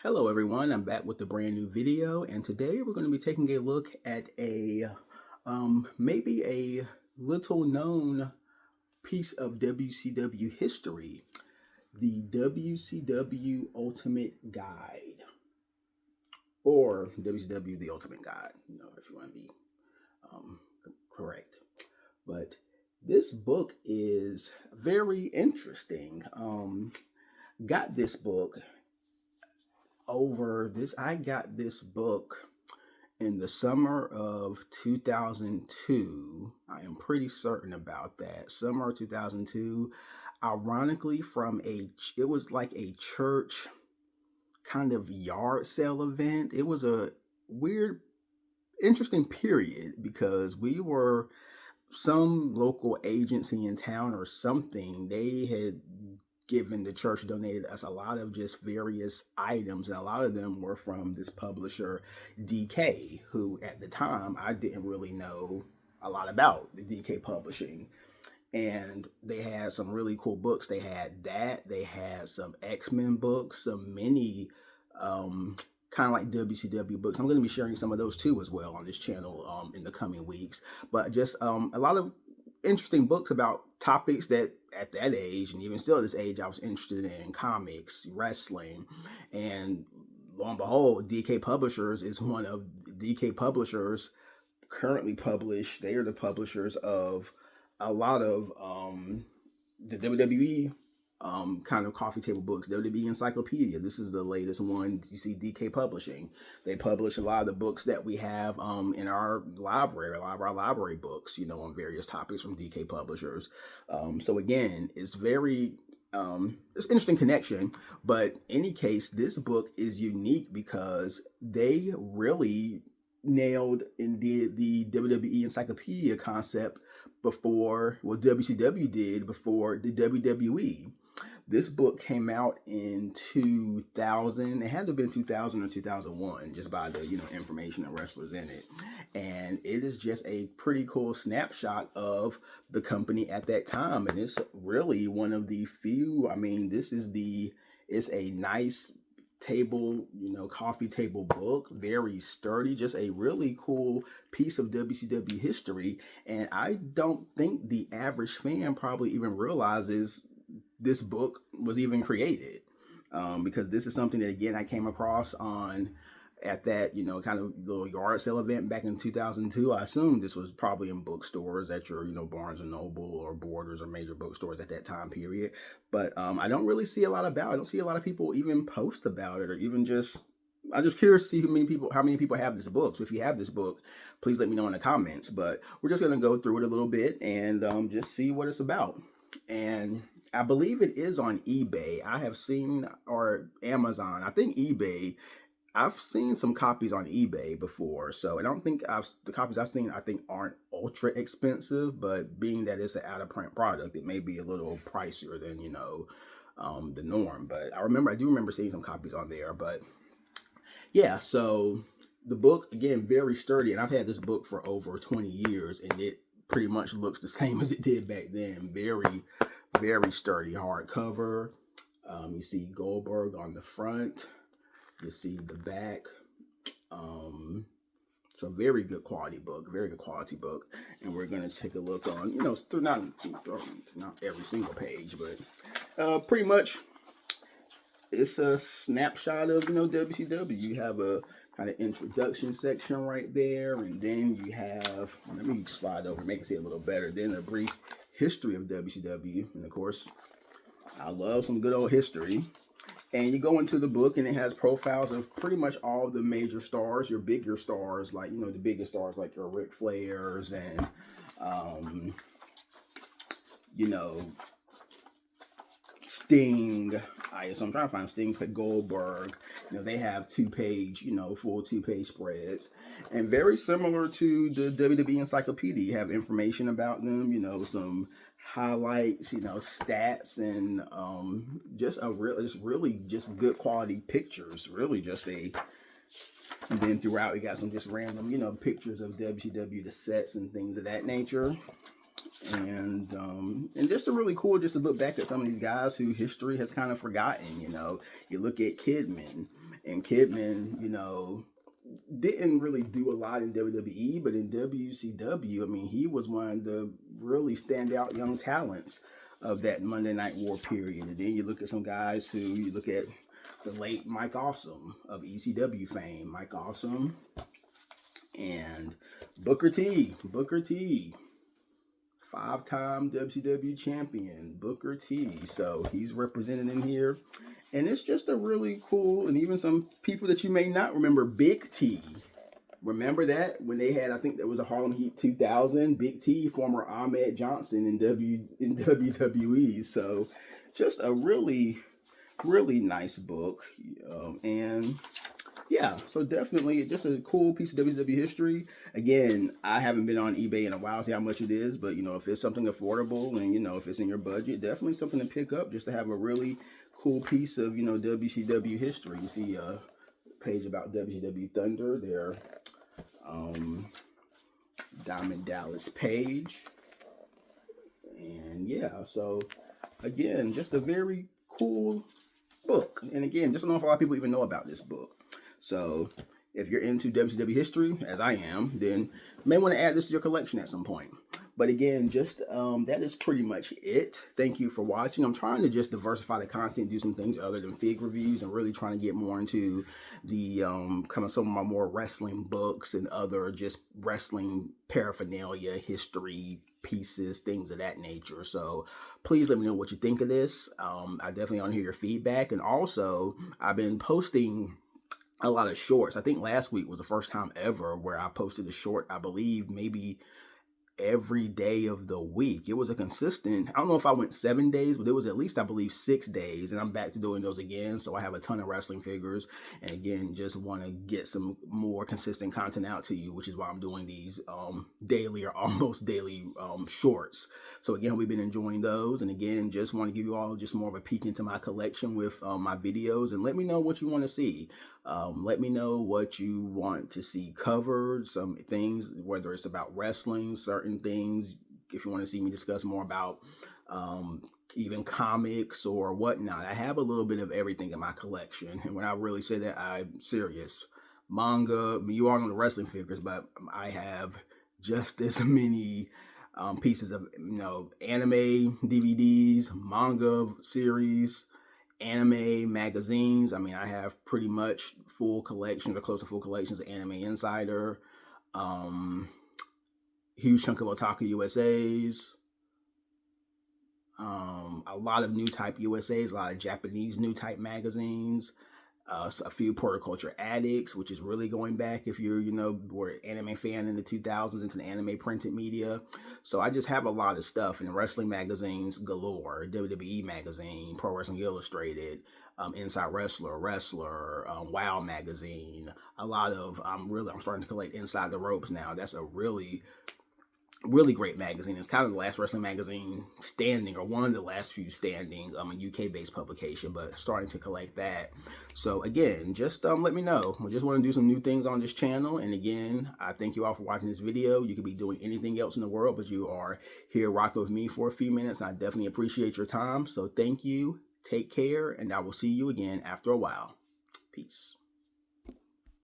Hello everyone, I'm back with a brand new video, and today we're going to be taking a look at maybe a little known piece of WCW history, the WCW Ultimate Guide, or WCW The Ultimate Guide, if you want to be correct. But this book is very interesting. Got this book I got this book in the summer of 2002. I am pretty certain about that. Summer of 2002. Ironically, it was like a church kind of yard sale event. It was a weird, interesting period because some local agency in town or something, they had given the church, donated us a lot of just various items, and a lot of them were from this publisher DK, who at the time I didn't really know a lot about the DK publishing. And they had some really cool books. They had some X-Men books, some mini kind of like WCW books. I'm going to be sharing some of those too as well on this channel in the coming weeks. But just a lot of interesting books about topics that at that age, and even still at this age, I was interested in: comics, wrestling. And lo and behold, DK Publishers is one of DK Publishers currently published. They are the publishers of a lot of the WWE kind of coffee table books. WWE Encyclopedia, this is the latest one. You see DK Publishing. They publish a lot of the books that we have in our library, a lot of our library books, on various topics from DK Publishers. So again, it's very it's an interesting connection. But in any case, this book is unique because they really nailed and did the WWE Encyclopedia concept before WCW did before the WWE. This book came out in 2000. It had to have been 2000 or 2001, just by the information and wrestlers in it. And it is just a pretty cool snapshot of the company at that time. And it's really one of the few. I mean, it's a nice table, coffee table book, very sturdy, just a really cool piece of WCW history. And I don't think the average fan probably even realizes this book was even created, because this is something that, again, I came across at that kind of little yard sale event back in 2002. I assume this was probably in bookstores at your Barnes and Noble or Borders or major bookstores at that time period. But I don't really see a lot about it. I don't see a lot of people even post about it, or even just. I'm just curious to see how many people have this book. So if you have this book, please let me know in the comments. But we're just going to go through it a little bit and just see what it's about. And I believe it is on eBay. I have seen, or Amazon. I think eBay. I've seen some copies on eBay before, so I don't think the copies I've seen, I think, aren't ultra expensive. But being that it's an out of print product, it may be a little pricier than the norm. But I do remember seeing some copies on there. But yeah, so the book, again, very sturdy, and I've had this book for over 20 years, and it pretty much looks the same as it did back then. Very, very sturdy hardcover. You see Goldberg on the front. You see the back. So very good quality book, very good quality book. And we're going to take a look on, through not every single page, but pretty much it's a snapshot of, WCW. You have a kind of introduction section right there, and then you have, let me slide over, make it see a little better, then a brief history of WCW. And of course, I love some good old history. And you go into the book, and it has profiles of pretty much all the major stars, your bigger stars, like, the biggest stars like your Ric Flairs and, Sting. So I'm trying to find Sting, Goldberg. They have full 2-page spreads. And very similar to the WWE Encyclopedia, you have information about them, some highlights, stats, and just good quality pictures. Really just and then throughout, we got some just random, pictures of WCW, the sets and things of that nature. And just a really cool just to look back at some of these guys who history has kind of forgotten. You look at Kidman, And Kidman, didn't really do a lot in WWE, but in WCW, I mean, he was one of the really standout young talents of that Monday Night War period. And then you look at some guys you look at the late Mike Awesome of ECW fame, Mike Awesome, and Booker T, 5-time WCW champion, Booker T. So he's represented in here. And it's just a really cool, and even some people that you may not remember, Big T. Remember that? When they had, I think there was a Harlem Heat 2000, Big T, former Ahmed Johnson in WWE. So just a really, really nice book. And yeah, so definitely just a cool piece of WCW history. Again, I haven't been on eBay in a while to see how much it is, but if it's something affordable and if it's in your budget, definitely something to pick up just to have a really cool piece of WCW history. You see a page about WCW Thunder, their Diamond Dallas page, and yeah, so again, just a very cool book. And again, just don't know if a lot of people even know about this book. So if you're into WCW history, as I am, then you may want to add this to your collection at some point. But again, just that is pretty much it. Thank you for watching. I'm trying to just diversify the content, do some things other than fig reviews, and really trying to get more into the kind of some of my more wrestling books and other just wrestling paraphernalia, history pieces, things of that nature. So please let me know what you think of this. I definitely want to hear your feedback. And also, I've been posting a lot of shorts. I think last week was the first time ever where I posted a short, I believe maybe every day of the week. It was a consistent, I don't know if I went 7 days, but it was at least, I believe, 6 days. And I'm back to doing those again. So I have a ton of wrestling figures. And again, just want to get some more consistent content out to you, which is why I'm doing these daily or almost daily shorts. So again, we've been enjoying those. And again, just want to give you all just more of a peek into my collection with my videos. And let me know what you want to see. Let me know what you want to see covered, some things, whether it's about wrestling, certain things, if you want to see me discuss more about even comics or whatnot. I have a little bit of everything in my collection, and when I really say that, I'm serious. Manga, you all know the wrestling figures, but I have just as many pieces of anime DVDs, manga series, anime magazines. I mean, I have pretty much full collections or close to full collections of Anime Insider, huge chunk of Otaku USAs, a lot of new type USAs, a lot of Japanese new type magazines, a few Porter Culture Addicts, which is really going back if you're, were an anime fan in the 2000s into the anime printed media. So I just have a lot of stuff, and wrestling magazines galore, WWE magazine, Pro Wrestling Illustrated, Inside Wrestler, WoW magazine, a lot of, I'm starting to collect Inside the Ropes now. That's a really great magazine. It's kind of the last wrestling magazine standing, or one of the last few standing, a UK-based publication, but starting to collect that. So again, just let me know. I just want to do some new things on this channel. And again, I thank you all for watching this video. You could be doing anything else in the world, but you are here rocking with me for a few minutes. I definitely appreciate your time. So thank you, take care, and I will see you again after a while. Peace.